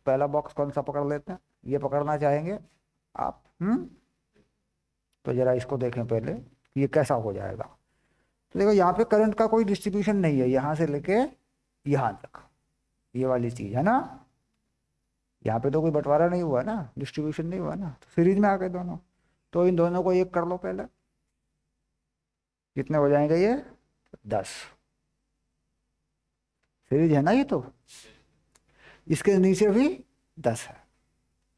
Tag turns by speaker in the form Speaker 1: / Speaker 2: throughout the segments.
Speaker 1: पहला बॉक्स कौन सा पकड़ लेते हैं, ये पकड़ना चाहेंगे आप? तो जरा इसको देखें पहले कि ये कैसा हो जाएगा। तो देखो यहाँ पे करंट का कोई डिस्ट्रीब्यूशन नहीं है यहाँ से लेके यहाँ तक, ये वाली चीज है ना, यहाँ पे तो कोई बंटवारा नहीं हुआ ना, डिस्ट्रीब्यूशन नहीं हुआ ना, तो सीरीज में आ गए दोनों। तो इन दोनों को एक कर लो पहले, कितने हो जाएंगे ये? 10। सीरीज है ना ये तो। इसके नीचे भी 10 है,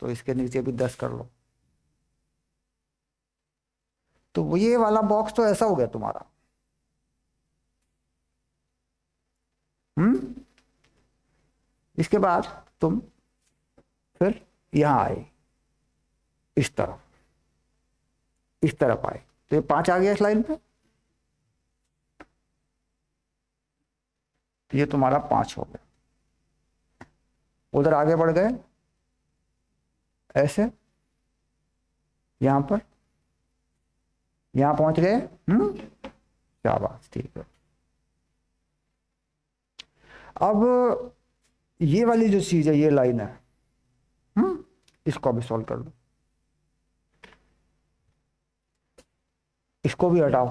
Speaker 1: तो इसके नीचे भी 10 कर लो। तो वो ये वाला बॉक्स तो ऐसा हो गया तुम्हारा। हम्म। इसके बाद तुम फिर यहां आए, इस तरफ, इस तरफ आए, तो ये 5 आ गया इस लाइन पे, ये तुम्हारा 5 हो गया। उधर आगे बढ़ गए ऐसे, यहां पर, यहां पहुंच गए। शाबाश, ठीक है। अब ये वाली जो चीज है, ये लाइन है, इसको भी सॉल्व कर लो, इसको भी हटाओ।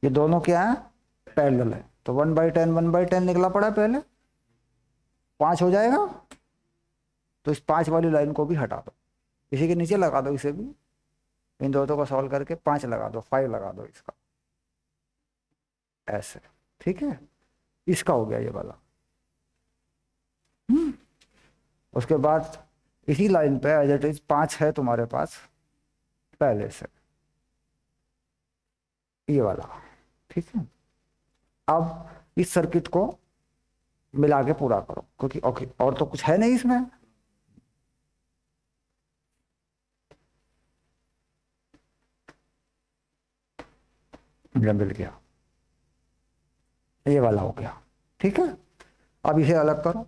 Speaker 1: ये दोनों क्या है? पैरेलल है, तो 1/10 1/10 निकला पड़ा पहले, 5 हो जाएगा। तो इस 5 वाली लाइन को भी हटा दो, इसी के नीचे लगा दो इसे भी, इन दोनों को सॉल्व करके 5 लगा दो, 5 लगा दो इसका, ऐसे, ठीक है। इसका हो गया ये वाला। उसके बाद इसी लाइन पे एज इट इज 5 है तुम्हारे पास पहले से, ये वाला, ठीक है। अब इस सर्किट को मिला के पूरा करो, क्योंकि ओके और तो कुछ है नहीं इसमें। मिल गया, ये वाला हो गया, ठीक है। अब इसे अलग करो,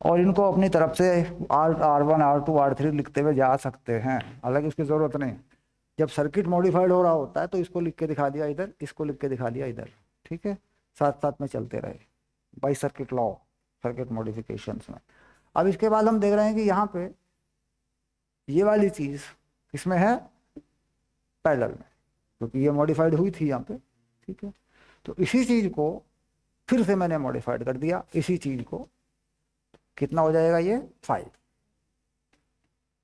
Speaker 1: और इनको अपनी तरफ से R1 R2 R3 लिखते हुए जा सकते हैं, हालांकि उसकी जरूरत नहीं। जब सर्किट मॉडिफाइड हो रहा होता है तो इसको लिख के दिखा दिया इधर, इसको लिख के दिखा दिया इधर, ठीक है। साथ साथ में चलते रहे by circuit law, circuit modifications में। अब इसके बाद हम देख रहे हैं कि यहाँ पे ये वाली चीज इसमें है पैरेलल में, क्योंकि ये मॉडिफाइड हुई थी यहाँ पे, ठीक है। तो इसी चीज को फिर से मैंने मॉडिफाइड कर दिया, इसी चीज को, कितना हो जाएगा ये? 5।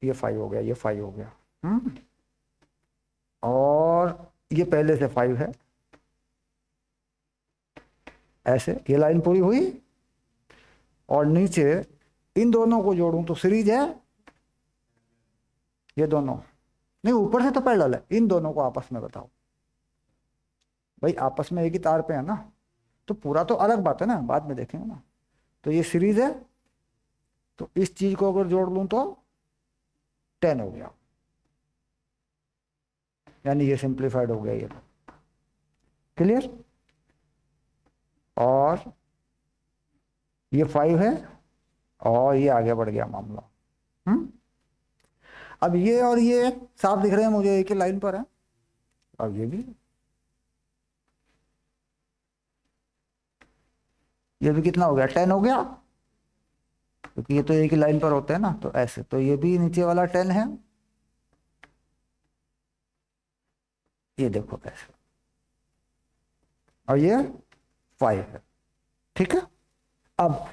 Speaker 1: ये 5 हो गया, ये 5 हो गया। और ये पहले से 5 है, ऐसे ये लाइन पूरी हुई। और नीचे इन दोनों को जोड़ूं तो सीरीज है, ये दोनों नहीं, ऊपर से तो पैरेलल है। इन दोनों को आपस में बताओ भाई, आपस में एक ही तार पे है ना, तो पूरा तो अलग बात है ना, बाद में देखेंगे ना। तो ये सीरीज है, तो इस चीज को अगर जोड़ लूं तो 10 हो गया, यानी ये सिंप्लीफाइड हो गया ये। क्लियर? और ये 5 है, और ये आगे बढ़ गया मामला। अब ये और ये साफ दिख रहे हैं मुझे, एक ही लाइन पर है। अब ये भी कितना हो गया? 10 हो गया, क्योंकि ये तो एक ही लाइन पर होते हैं ना, तो ऐसे। तो ये भी नीचे वाला 10 है, ये देखो ऐसे, और ये 5 है, ठीक है। अब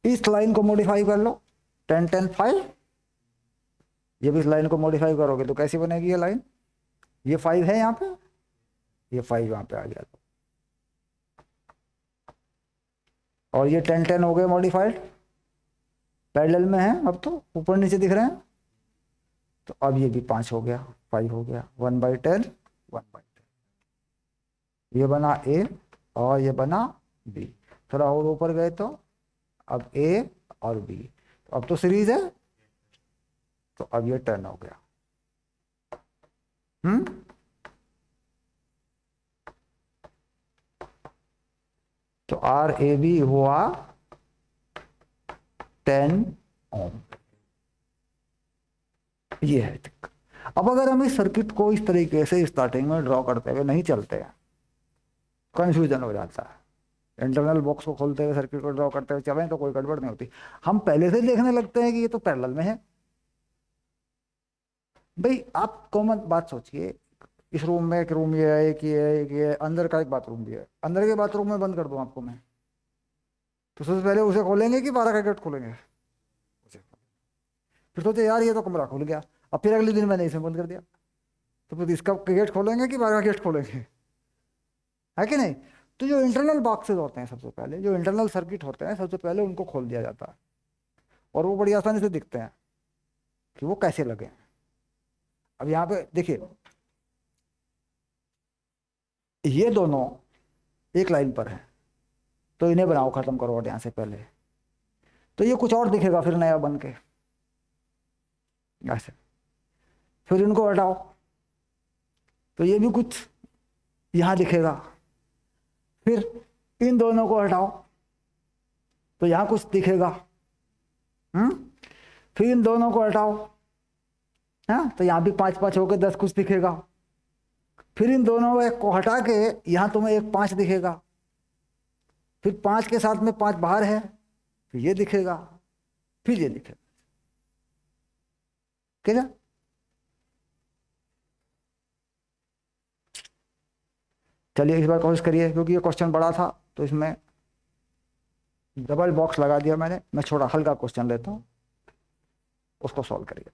Speaker 1: इस लाइन को मॉडिफाई कर लो, 10 10 5। जब इस लाइन को मॉडिफाई करोगे तो कैसी बनेगी ये लाइन? ये 5 है यहाँ पे, ये 5 यहाँ पे आ गया, और ये 10 10 हो गए मॉडिफाइड, पैरेलल में है अब तो, ऊपर नीचे दिख रहे हैं। तो अब ये भी 5 हो गया, 5 हो गया, 1/10 1/10। ये बना ए और ये बना बी। थोड़ा और ऊपर गए तो अब ए और बी, तो अब तो सीरीज है, तो अब ये 10 हो गया। तो RAB हुआ 10 ओम, ये है। अब अगर हम इस सर्किट को इस तरीके से स्टार्टिंग में ड्रॉ करते हुए नहीं चलते हैं, कंफ्यूजन हो जाता है। इंटरनल बॉक्स को खोलते हुए सर्किट को ड्रॉ करते हुए चलें तो कोई गड़बड़ नहीं होती। हम पहले से देखने लगते हैं कि ये तो पैरेलल में है। भाई आप कॉमन बात सोचिए, इस रूम में एक रूम ये है, एक ये है, एक ये है, अंदर का एक बाथरूम भी है। अंदर के बाथरूम में बंद कर दूं आपको मैं, तो सबसे पहले उसे खोलेंगे कि बाहर का गेट खोलेंगे? फिर सोचे यार ये तो कमरा खुल गया, अब फिर अगले दिन मैंने इसे बंद कर दिया, तो फिर इसका गेट खोलेंगे कि बाहर का गेट खोलेंगे? है कि नहीं? तो जो इंटरनल बॉक्सेस होते हैं, सबसे पहले जो इंटरनल सर्किट होते हैं, सबसे पहले उनको खोल दिया जाता है, और वो बड़ी आसानी से दिखते हैं कि वो कैसे लगे। अब यहाँ पे देखिए, ये दोनों एक लाइन पर है, तो इन्हें बनाओ, खत्म करो और यहाँ से पहले, तो ये कुछ और दिखेगा फिर नया बन के ऐसे। फिर इनको हटाओ तो ये भी कुछ यहाँ दिखेगा। फिर इन दोनों को हटाओ तो यहाँ कुछ दिखेगा। फिर इन दोनों को हटाओ, हाँ, तो यहाँ भी 5 5 होकर 10 कुछ दिखेगा। फिर इन दोनों को हटा के यहाँ तुम्हें एक 5 दिखेगा। फिर 5 के साथ में 5 बाहर है, फिर ये दिखेगा, फिर ये दिखेगा। क्या? चलिए इस बार कोशिश करिए, क्योंकि ये क्वेश्चन बड़ा था तो इसमें डबल बॉक्स लगा दिया मैंने। मैं छोटा हल्का क्वेश्चन लेता हूँ, उसको सॉल्व करिए।